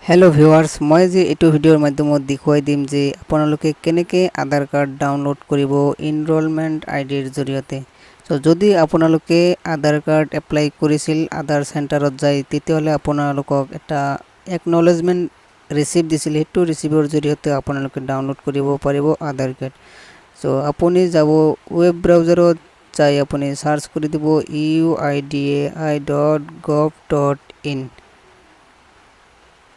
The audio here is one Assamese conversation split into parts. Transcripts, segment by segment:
हेलो ভিউয়াৰ্স মই যে এটো ভিডিওৰ মাধ্যমত দেখুৱাই দিম যে আপোনালোকে কেনেকৈ আধাৰ কাৰ্ড ডাউনলোড কৰিব এনৰোলমেন্ট আইডিৰ জৰিয়তে সো যদি আপোনালোকে আধাৰ কাৰ্ড এপ্লাই কৰিছিল আধাৰ সেন্টাৰত যাই তেতিয়াহলে আপোনালোকক এটা একনলেজমেন্ট ৰিসিভ দিছিল হেতু ৰিসিভৰ জৰিয়তে আপোনালোকে ডাউনলোড কৰিব পাৰিব আধাৰ কাৰ্ড সো আপুনি যাব ওয়েব ব্ৰাউজাৰত যাই আপুনি সাৰ্চ কৰি দিব uidai.gov.in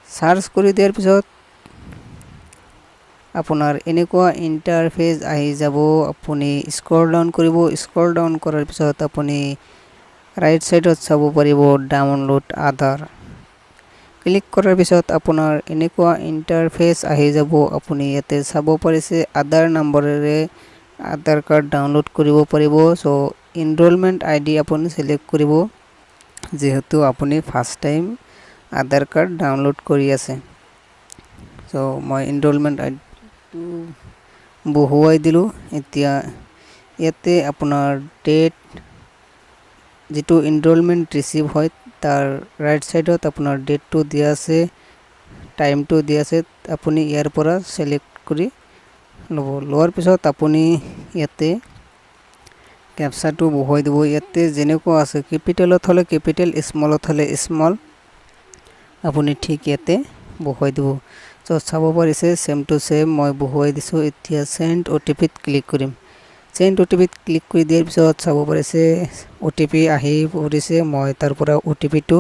সাৰ্চ কৰি দিয়াৰ পিছত আপোনাৰ এনেকুৱা ইন্টাৰফেস আহি যাব আপুনি স্ক্ৰল ডাউন কৰিব স্ক্ৰল ডাউন কৰাৰ পিছত আপুনি ৰাইট সাইডত চাব পাৰিব ডাউনলোড আধাৰ ক্লিক কৰাৰ পিছত আপোনাৰ এনেকুৱা ইন্টাৰফেস আহি যাব আপুনি ইয়াতে চাব পাৰিছে আধাৰ নম্বৰেৰে আধাৰ কাৰ্ড ডাউনলোড কৰিব পাৰিব সো এনৰোলমেন্ট আইডি আপুনি সিলেক্ট কৰিব যেহেতু আপুনি ফাৰ্স্ট টাইম আধাৰ কাৰ্ড ডাউনলোড কৰি আছে সো মই এনৰোলমেন্ট আইডি বহুৱাই দিলো এতিয়া ইয়াতে আপোনাৰ ডেট যেটো এনৰোলমেন্ট ৰিসিভ হয় তাৰ ৰাইট সাইডত আপোনাৰ ডেটটো দিয়া আছে টাইমটো দিয়া আছে আপুনি ইয়াৰ পৰা সিলেক্ট কৰি লব লোৱাৰ পিছত আপুনি ইয়াতে ক্যাপচাটো বহুৱাই দিব ইয়াতে যেনেকুৱা আছে ক্যাপিটালত হলে ক্যাপিটাল স্মলত হলে স্মল আপুনি ঠিক ইয়াতে বহুৱাই দিব সো চাব পাৰিছে সেম টু সেম মই বহুৱাই দিছো এতিয়া সেন্ড ওটিপি ক্লিক কৰিম সেন্ড ওটিপি ক্লিক কৰি দিয়াৰ পিছত চাব পাৰিছে ওটিপি আহি পৰিছে মই তাৰ পৰা ওটিপি টো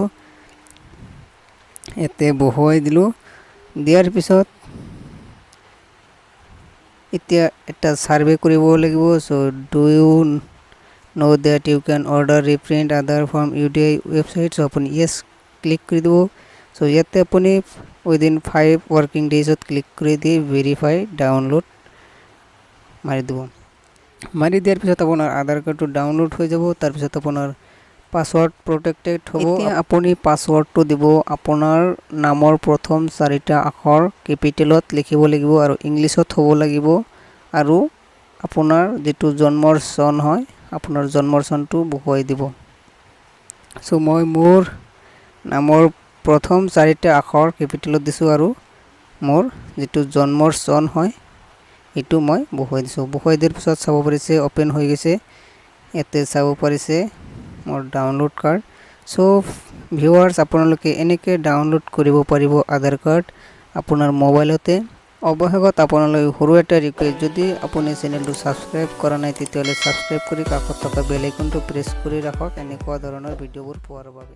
ইয়াতে বহুৱাই দিলো দিয়াৰ পিছত এতিয়া এটা সাৰ্ভে কৰিব লাগিব so do you know that you can order reprint other from UDI website so আপুনি yes ক্লিক কৰি দিব সো ইয়াতে আপুনি within 5 working days ত ক্লিক কৰি দি verify ডাউনলোড মাৰি দিব মাৰি দিয়াৰ পিছত আপোনাৰ আধাৰ কাৰ্ডটো ডাউনলোড হৈ যাব তাৰ পিছত আপোনাৰ পাসওয়াৰ্ড প্ৰটেক্টেড হ'ব এতিয়া আপুনি পাসওয়াৰ্ডটো দিব আপোনাৰ নামৰ প্ৰথম 4টা আখৰ ক্যাপিটালত লিখিব লাগিব আৰু ইংলিছত হ'ব লাগিব আৰু আপোনাৰ যেটো জন্মৰ চন হয় আপোনাৰ জন্মৰ চনটো বহুৱাই দিব সো মই মোৰ নামৰ প্ৰথম 4টা আখৰ ক্যাপিটালত দিছো আৰু মোৰ যেটো জন্মৰ চন হয় এটো মই বহুৱাই দিছো বহুৱাই দিয়াৰ পিছত চাব পাৰিছে ওপেন হৈ গৈছে এতে চাব পাৰিছে মোৰ ডাউনলোড কাৰ্ড সো ভিউয়াৰ্স আপোনালোকে এনেকৈ ডাউনলোড কৰিব পাৰিব আধাৰ কাৰ্ড আপোনাৰ মোবাইলতে অৱহেগত আপোনালোক সৰু এটা ৰিকুৱেষ্ট যদি আপুনি চেনেলটো সাবস্ক্ৰাইব কৰা নাই তেতিয়াহলে সাবস্ক্ৰাইব কৰি কাষত থকা বেল আইকনটো প্ৰেছ কৰি ৰাখক এনেকুৱা ধৰণৰ ভিডিঅ'বোৰ পোৱাৰ বাবে